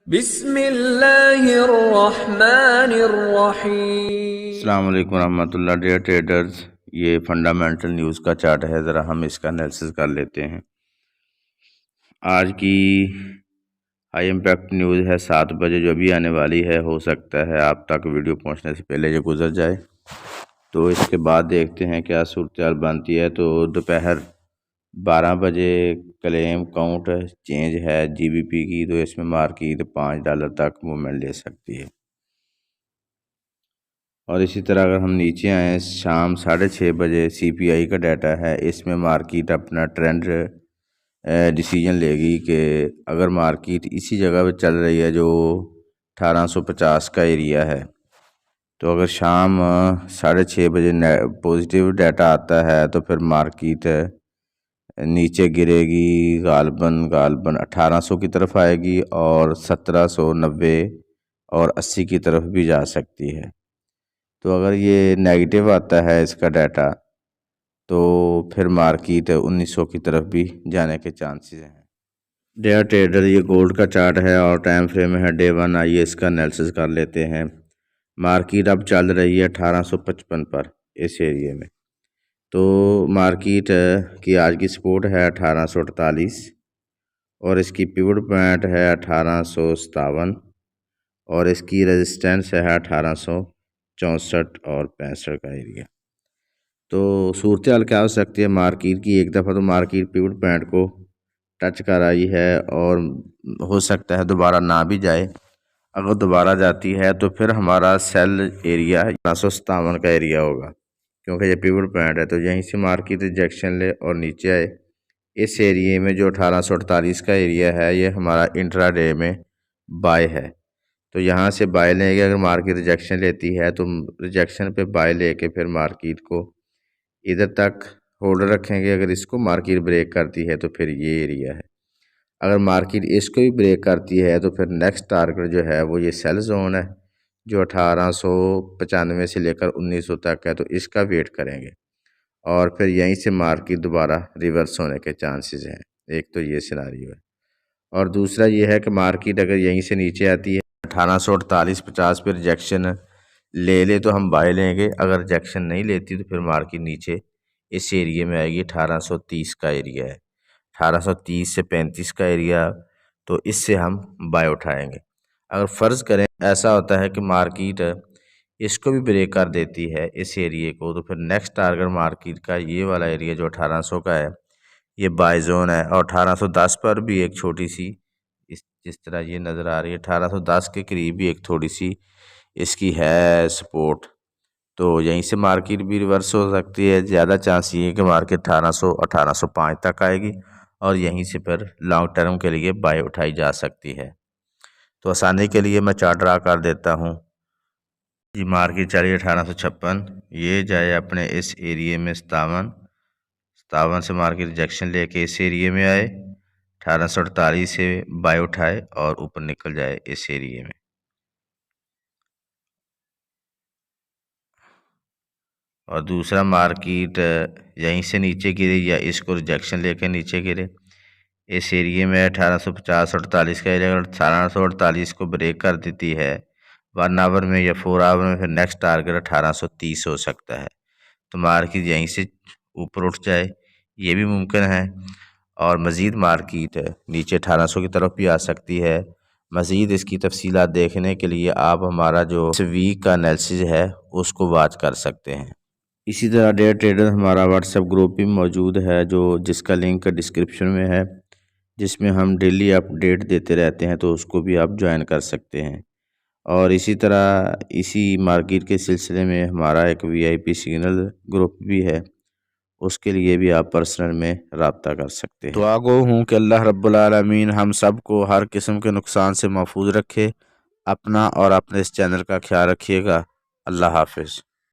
बिस्मिल्लाहिर्रहमानिर्रहीम। अस्सलाम वालेकुम रहमतुल्लाह। डियर ट्रेडर्स, ये फंडामेंटल न्यूज़ का चार्ट है, ज़रा हम इसका एनालिसिस कर लेते हैं। आज की हाई इम्पैक्ट न्यूज़ है 7 बजे जो भी आने वाली है। हो सकता है आप तक वीडियो पहुंचने से पहले ये गुजर जाए, तो इसके बाद देखते हैं क्या सूरत बनती है। तो दोपहर 12 बजे क्लेम काउंट चेंज है GBP की, तो इसमें मार्केट $5 तक मूवमेंट ले सकती है। और इसी तरह अगर हम नीचे आएँ, शाम 6:30 बजे CPI का डाटा है। इसमें मार्केट अपना ट्रेंड डिसीजन लेगी कि अगर मार्केट इसी जगह पे चल रही है जो 1850 का एरिया है, तो अगर शाम 6:30 बजे पॉजिटिव डाटा आता है तो फिर मार्केट नीचे गिरेगी, गालबन 1800 की तरफ आएगी और 1790 और 80 की तरफ भी जा सकती है। तो अगर ये नेगेटिव आता है इसका डाटा, तो फिर मार्केट 1900 की तरफ भी जाने के चांसेस हैं। डेयर ट्रेडर, ये गोल्ड का चार्ट है और टाइम फ्रेम है डे 1। आइए इसका एनालिसिस कर लेते हैं। मार्केट अब चल रही है 1855 पर इस एरिए में। तो मार्केट की आज की सपोर्ट है 1848 और इसकी पिवट पॉइंट है 1857 और इसकी रेजिस्टेंस है 1864 और 65 का एरिया। तो सूरत हाल क्या हो सकती है मार्केट की? एक दफ़ा तो मार्केट पिवट पॉइंट को टच कर आई है और हो सकता है दोबारा ना भी जाए। अगर दोबारा जाती है तो फिर हमारा सेल एरिया 1857 का एरिया होगा, क्योंकि ये पिवट पॉइंट है। तो यहीं से मार्केट रिजेक्शन ले और नीचे आए। इस एरिए में जो 1848 का एरिया है, ये हमारा इंट्राडे में बाय है। तो यहाँ से बाय लेंगे। अगर मार्केट रिजेक्शन लेती है तो रिजेक्शन पे बाय लेके फिर मार्केट को इधर तक होल्ड रखेंगे। अगर इसको मार्केट ब्रेक करती है तो फिर ये एरिया है। अगर मार्केट इसको भी ब्रेक करती है तो फिर नेक्स्ट टारगेट जो है वो ये सेल जोन है, जो 1895 से लेकर 1900 तक है। तो इसका वेट करेंगे और फिर यहीं से मार्केट दोबारा रिवर्स होने के चांसेस हैं। एक तो ये सिनारियो है और दूसरा ये है कि मार्केट अगर यहीं से नीचे आती है 1848-50 पे रिजेक्शन ले तो हम बाय लेंगे। अगर रिजेक्शन नहीं लेती तो फिर मार्केट नीचे इस एरिया में आएगी। 1830 का एरिया है, 1830 से 35 का एरिया, तो इससे हम बाय उठाएंगे। अगर फ़र्ज़ करें ऐसा होता है कि मार्केट इसको भी ब्रेक कर देती है इस एरिए को, तो फिर नेक्स्ट टारगेट मार्केट का ये वाला एरिया जो 1800 का है, ये बाय जोन है। और 1810 पर भी एक छोटी सी जिस तरह ये नज़र आ रही है, 1810 के करीब भी एक थोड़ी सी इसकी है सपोर्ट। तो यहीं से मार्केट भी रिवर्स हो सकती है। ज़्यादा चांस ये है कि मार्केट 1800 1805 तक आएगी और यहीं से फिर लॉन्ग टर्म के लिए बाय उठाई जा सकती है। तो आसानी के लिए मैं चार्ट ड्रा कर देता हूँ। ये मार्केट चली 1856, ये जाए अपने इस एरिए में 57 से मार्केट रिजेक्शन लेके इस एरिए में आए, 1848 से बाय उठाए और ऊपर निकल जाए इस एरिए में। और दूसरा मार्केट यहीं से नीचे गिरे या इसको रिजेक्शन लेके नीचे गिरे इस एरिए में 1850-48 का एरिया। अगर 1848 को ब्रेक कर देती है 1 आवर में या 4 आवर में, फिर नेक्स्ट टारगेट 1830 हो सकता है। तो मार्केट यहीं से ऊपर उठ जाए, ये भी मुमकिन है। और मज़ीद मार्केट नीचे 1800 की तरफ भी आ सकती है। मज़ीद इसकी तफसीलात देखने के लिए आप हमारा जो वीक का एनालिसिस है उसको वॉच कर सकते हैं। इसी तरह डे ट्रेडर हमारा व्हाट्सएप ग्रुप भी मौजूद है, जो जिसका लिंक डिस्क्रिप्शन में है, जिसमें हम डेली अपडेट देते रहते हैं, तो उसको भी आप ज्वाइन कर सकते हैं। और इसी तरह इसी मार्केट के सिलसिले में हमारा एक VIP सिग्नल ग्रुप भी है, उसके लिए भी आप पर्सनल में रब्ता कर सकते हैं। दुआ गो हूँ कि अल्लाह रब्बुल आलमीन हम सब को हर किस्म के नुकसान से महफूज रखे। अपना और अपने इस चैनल का ख्याल रखिएगा। अल्लाह हाफिज़।